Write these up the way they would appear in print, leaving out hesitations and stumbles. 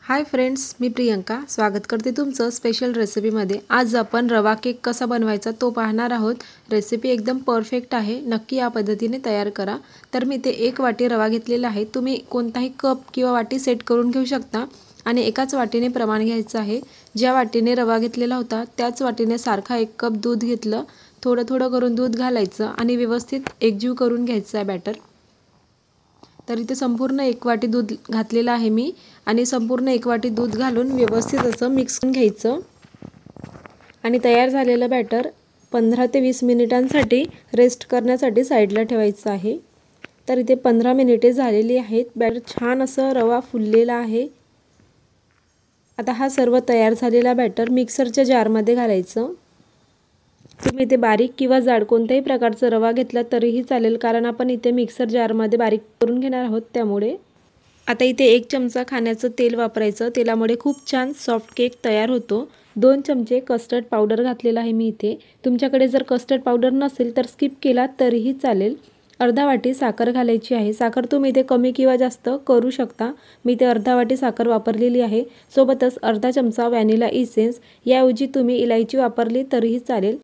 Hi friends, मी प्रियंका स्वागत करते तुमचं स्पेशल रेसिपीमध्ये। आज आपण रवा केक कसा बनवायचा तो पाहणार आहोत। रेसिपी एकदम परफेक्ट आहे, नक्की या पद्धतीने तयार करा। तर मी ते 1 वाटी रवा घेतलेला आहे। तुम्ही कोणताही कप किंवा वाटी सेट करून घेऊ शकता आणि एकाच वाटीने प्रमाण घ्यायचं आहे। ज्या वाटीने रवा घेतलेला होता त्याच वाटीने सारखा 1 कप दूध घेतलं। थोडं थोडं करून दूध घालायचं आणि व्यवस्थित एकजीव करून घ्यायचं आहे बॅटर। तर इथे संपूर्ण 1 वाटी दूध घातलेलं आहे मी आणि संपूर्ण 1 वाटी दूध घालून व्यवस्थित असं मिक्स करून घ्यायचं आणि तयार झालेलं बॅटर 15 ते 20 मिनिटांसाठी रेस्ट करण्यासाठी साइडला ठेवायचं आहे। तर इथे 15 मिनिटे झालेली आहेत। बॅटर छान असं रवा फुललेला आहे। आता हा सर्व तयार झालेला बॅटर मिक्सरच्या जारमध्ये घालायचं। तुम्ही इथे बारीक किंवा जाड कोणत्याही प्रकारचा रवा घेतला तरीही चालेल, कारण आपण इथे मिक्सर जारमध्ये बारीक करून घेणार आहोत त्यामुळे। आता इथे 1 चमचा खाण्याचं तेल वापरायचं। तेलामुळे खूप छान सॉफ्ट केक तयार होतो। 2 चमचे कस्टर्ड पावडर घातलेला आहे मी इथे। तुमच्याकडे जर कस्टर्ड पावडर नसेल तर स्किप केला तरीही चालेल। अर्धा वाटी साखर घालायची आहे। साखर तुम्ही इथे कमी किंवा जास्त करू शकता। मी इथे अर्धा वाटी साखर वापरलेली आहे। सोबतच अर्धा चमचा व्हॅनिला इसेन्स, याऐवजी तुम्ही इलायची वापरली तरीही चालेल।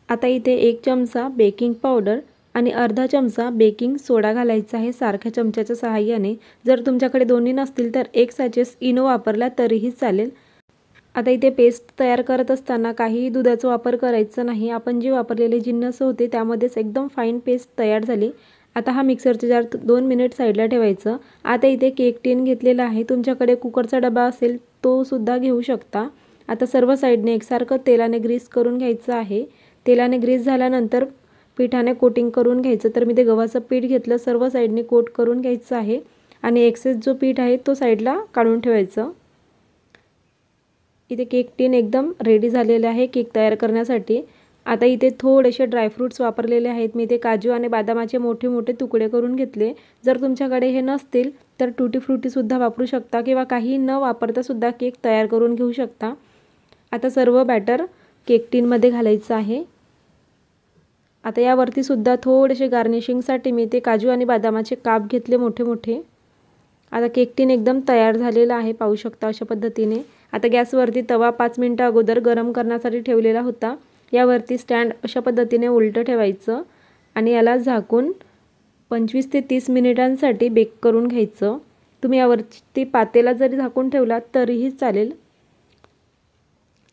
आता इथे 1 चमचा बेकिंग पावडर आणि अर्धा चमचा बेकिंग सोडा घालायचा आहे सारख्या चमच्याच्या सहाय्याने। जर तुमच्याकडे दोन्ही नसतील तर 1 सॅचेस इनो वापरला तरीही चालेल। आता इथे पेस्ट तयार करत असताना काहीही दुधाचा वापर करायचा नाही। आपण जे वापरलेले जिन्नस होते त्यामध्येच एकदम फाईन पेस्ट तयार झाली। आता हा मिक्सरचा जार 2 मिनिट साईडला ठेवायचं। आता इथे केक टिन घेतलेला आहे। तुमच्याकडे कुकरचा डबा असेल तो सुद्धा घेऊ शकता। आता सर्व साईडने एकसारखं तेलाने ग्रीस करून घ्यायचं आहे। तेलाने ग्रीस झाल्यानंतर पिठाने कोटिंग करून घ्यायचं। तर मी ते गव्हाचं पीठ घेतलं, सर्व साईडने कोट करून घ्यायचं आहे आणि एक्सेस जो पीठ आहे तो साईडला काढून ठेवायचं। इथे केक टिन एकदम रेडी झालेले आहे केक तयार करण्यासाठी। आता इथे थोडेसे ड्रायफ्रूट्स वापरलेले आहेत। मी इथे काजू आणि बदामाचे मोठे मोठे तुकडे करून घेतले। जर तुमच्याकडे हे नसतील तर टुटी फ्रुटी सुद्धा वापरू शकता किंवा काही न वापरता सुद्धा केक तयार करून घेऊ शकता। आता सर्व बॅटर केक टिनमध्ये घालायचं आहे। आता यावरती सुद्धा थोडेसे गार्निशिंगसाठी मी ते काजू आणि बदामाचे काप घेतले मोठे मोठे। आता केक टिन एकदम तयार झालेला आहे, पाहू शकता अशा पद्धतीने। आता गॅसवरती तवा 5 मिनिटं अगोदर गरम करण्यासाठी ठेवलेला होता। यावरती स्टँड अशा पद्धतीने उलटं ठेवायचं आणि याला झाकून 25 ते 30 मिनिटांसाठी बेक करून घ्यायचं। तुम्ही यावरती पातेला जरी झाकून ठेवला तरीही चालेल।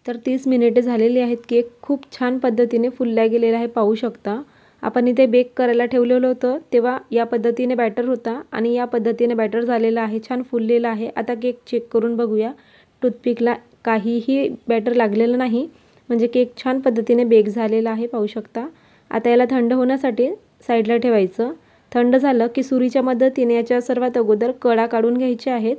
तर 30 मिनिटे झालेली आहेत। केक खूप छान पद्धतीने फुलला गेलेला आहे, पाहू शकता। आपण इथे बेक करायला ठेवलेलं होतं तेव्हा या पद्धतीने बॅटर होता आणि या पद्धतीने बॅटर झालेला आहे, छान फुललेला आहे। आता केक चेक करून बघूया। टूथपिकला काहीही बॅटर लागलेलं नाही, म्हणजे केक छान पद्धतीने बेक झालेला आहे, पाहू शकता। आता याला थंड होण्यासाठी साईडला ठेवायचं। थंड झालं की सुरीच्या मदतीने याच्या सर्वात अगोदर कडा काढून घ्यायचे आहेत।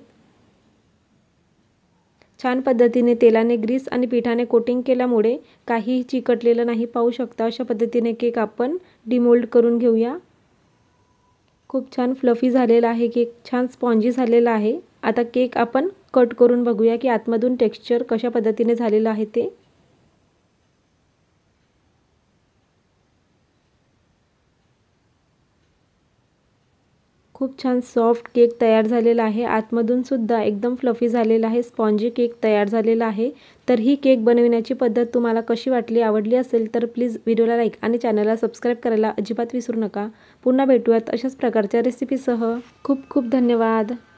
छान पद्धतीने तेलाने ग्रीस आणि पिठाने कोटिंग केल्यामुळे काहीही चिकटलेलं नाही, पाहू शकता। अशा पद्धतीने केक आपण डिमोल्ड करून घेऊया। खूप छान फ्लफी झालेला आहे केक, छान स्पॉन्जी झालेला आहे। आता केक आपण कट करून बघूया की आतमधून टेक्स्चर कशा पद्धतीने झालेलं आहे ते। खूप छान सॉफ्ट केक तयार झालेला आहे। आतमधून सुद्धा एकदम फ्लफी झालेला आहे, स्पॉन्जी केक तयार झालेला आहे। तर ही केक बनविण्याची पद्धत तुम्हाला कशी वाटली, आवडली असेल तर प्लीज व्हिडिओला लाईक आणि चॅनलला सबस्क्राईब करायला अजिबात विसरू नका। पुन्हा भेटूयात अशाच प्रकारच्या रेसिपीसह। खूप खूप धन्यवाद।